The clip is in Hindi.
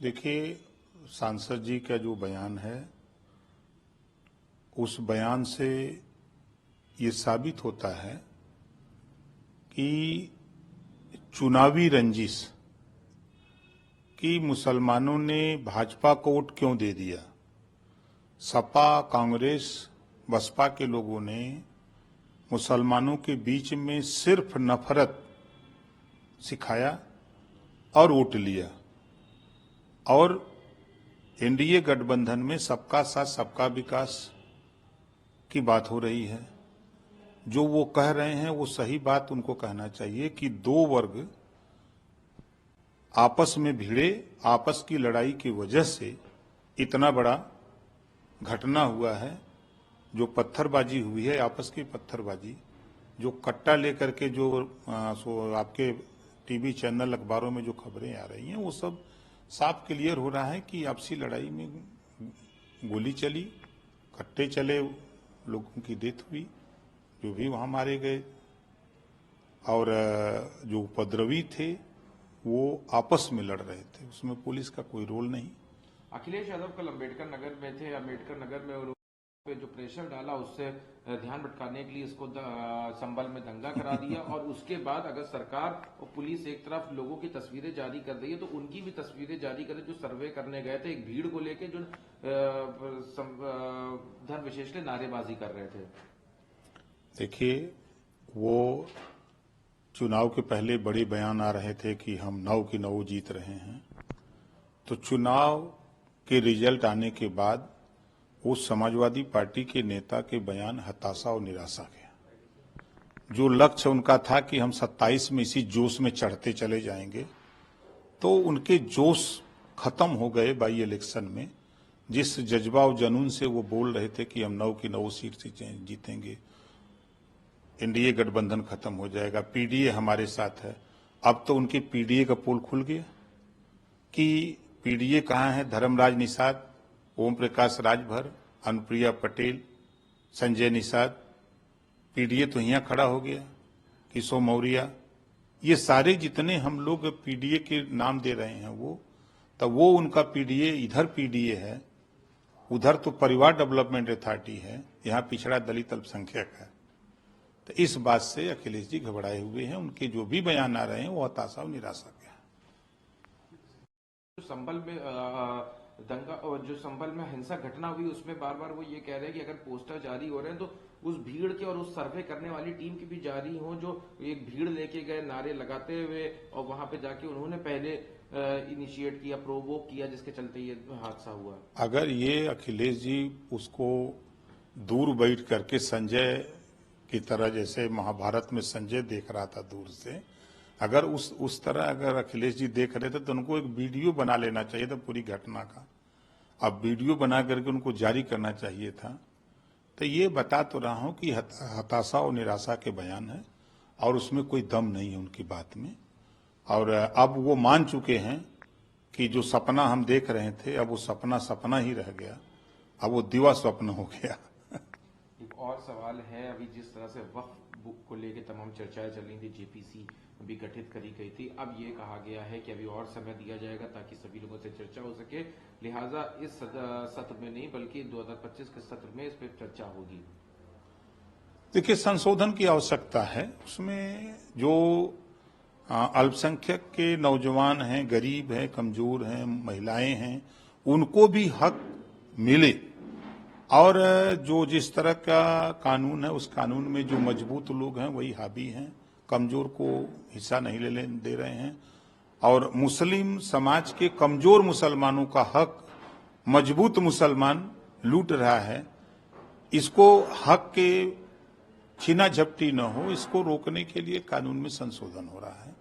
देखिए, सांसद जी का जो बयान है, उस बयान से ये साबित होता है कि चुनावी रंजिश कि मुसलमानों ने भाजपा को वोट क्यों दे दिया। सपा, कांग्रेस, बसपा के लोगों ने मुसलमानों के बीच में सिर्फ नफरत सिखाया और वोट लिया। और एनडीए गठबंधन में सबका साथ सबका विकास की बात हो रही है। जो वो कह रहे हैं वो सही बात उनको कहना चाहिए कि दो वर्ग आपस में भिड़े, आपस की लड़ाई की वजह से इतना बड़ा घटना हुआ है। जो पत्थरबाजी हुई है, आपस की पत्थरबाजी, जो कट्टा लेकर के जो आपके टीवी चैनल अखबारों में जो खबरें आ रही हैं, वो सब साफ क्लियर हो रहा है कि आपसी लड़ाई में गोली चली, कट्टे चले, लोगों की डेथ हुई, जो भी वहां मारे गए। और जो उपद्रवी थे वो आपस में लड़ रहे थे, उसमें पुलिस का कोई रोल नहीं। अखिलेश यादव कल अम्बेडकर नगर में थे। अम्बेडकर नगर में पे जो प्रेशर डाला उससे ध्यान भटकाने के लिए इसको संभल में दंगा करा दिया। और उसके बाद अगर सरकार और पुलिस एक तरफ लोगों की तस्वीरें जारी कर रही है तो उनकी भी तस्वीरें जारी करें जो सर्वे करने गए थे एक भीड़ को लेके, जो धर्म विशेष नारेबाजी कर रहे थे। देखिए, वो चुनाव के पहले बड़े बयान आ रहे थे कि हम 9 की 9 जीत रहे हैं। तो चुनाव के रिजल्ट आने के बाद उस समाजवादी पार्टी के नेता के बयान हताशा और निराशा के। जो लक्ष्य उनका था कि हम 27 में इसी जोश में चढ़ते चले जाएंगे, तो उनके जोश खत्म हो गए बाई इलेक्शन में। जिस जज्बा और जुनून से वो बोल रहे थे कि हम 9 की 9 सीट से जीतेंगे, एनडीए गठबंधन खत्म हो जाएगा, पीडीए हमारे साथ है। अब तो उनके पीडीए का पोल खुल गया कि पीडीए कहां है। धर्मराज निषाद, ओम प्रकाश राजभर, अनुप्रिया पटेल, संजय निषाद, पीडीए तो यहां खड़ा हो गया। किशोर मौर्य, ये सारे जितने हम लोग पीडीए के नाम दे रहे हैं वो उनका पीडीए, इधर पीडीए है, उधर तो परिवार डेवलपमेंट अथॉरिटी है, यहाँ पिछड़ा दलित अल्पसंख्यक है। तो इस बात से अखिलेश जी घबराए हुए हैं। उनके जो भी बयान आ रहे हैं वो हताशा और निराशा के हैं। संभल में दंगा और जो संभल में हिंसक घटना हुई उसमें बार बार वो ये कह रहे हैं कि अगर पोस्टर जारी हो रहे हैं तो उस भीड़ के और उस सर्वे करने वाली टीम की भी जारी हो, जो एक भीड़ लेके गए नारे लगाते हुए और वहां पे जाके उन्होंने पहले इनिशिएट किया, प्रोवोक किया, जिसके चलते ये हादसा हुआ। अगर ये अखिलेश जी उसको दूर बैठ करके संजय की तरह, जैसे महाभारत में संजय देख रहा था दूर से, अगर उस तरह अगर अखिलेश जी देख रहे थे तो उनको एक वीडियो बना लेना चाहिए था पूरी घटना का। अब वीडियो बना करके उनको जारी करना चाहिए था। तो ये बता तो रहा हूं कि हताशा और निराशा के बयान है और उसमें कोई दम नहीं है उनकी बात में। और अब वो मान चुके हैं कि जो सपना हम देख रहे थे, अब वो सपना सपना ही रह गया, अब वो दिवा स्वप्न हो गया। एक और सवाल है, अभी जिस तरह से वक्फ बुक को लेकर तमाम चर्चाएं चल रही थी, जेपीसी भी गठित करी गई थी, अब ये कहा गया है कि अभी और समय दिया जाएगा ताकि सभी लोगों से चर्चा हो सके, लिहाजा इस सत्र में नहीं बल्कि 2025 के सत्र में इस पर चर्चा होगी। देखिए, संशोधन की आवश्यकता है। उसमें जो अल्पसंख्यक के नौजवान हैं, गरीब हैं, कमजोर हैं, महिलाएं हैं, उनको भी हक मिले। और जो जिस तरह का कानून है उस कानून में जो मजबूत लोग हैं वही हावी हैं, कमजोर को हिस्सा नहीं लेने दे रहे हैं। और मुस्लिम समाज के कमजोर मुसलमानों का हक मजबूत मुसलमान लूट रहा है। इसको हक के छीना झपटी न हो, इसको रोकने के लिए कानून में संशोधन हो रहा है।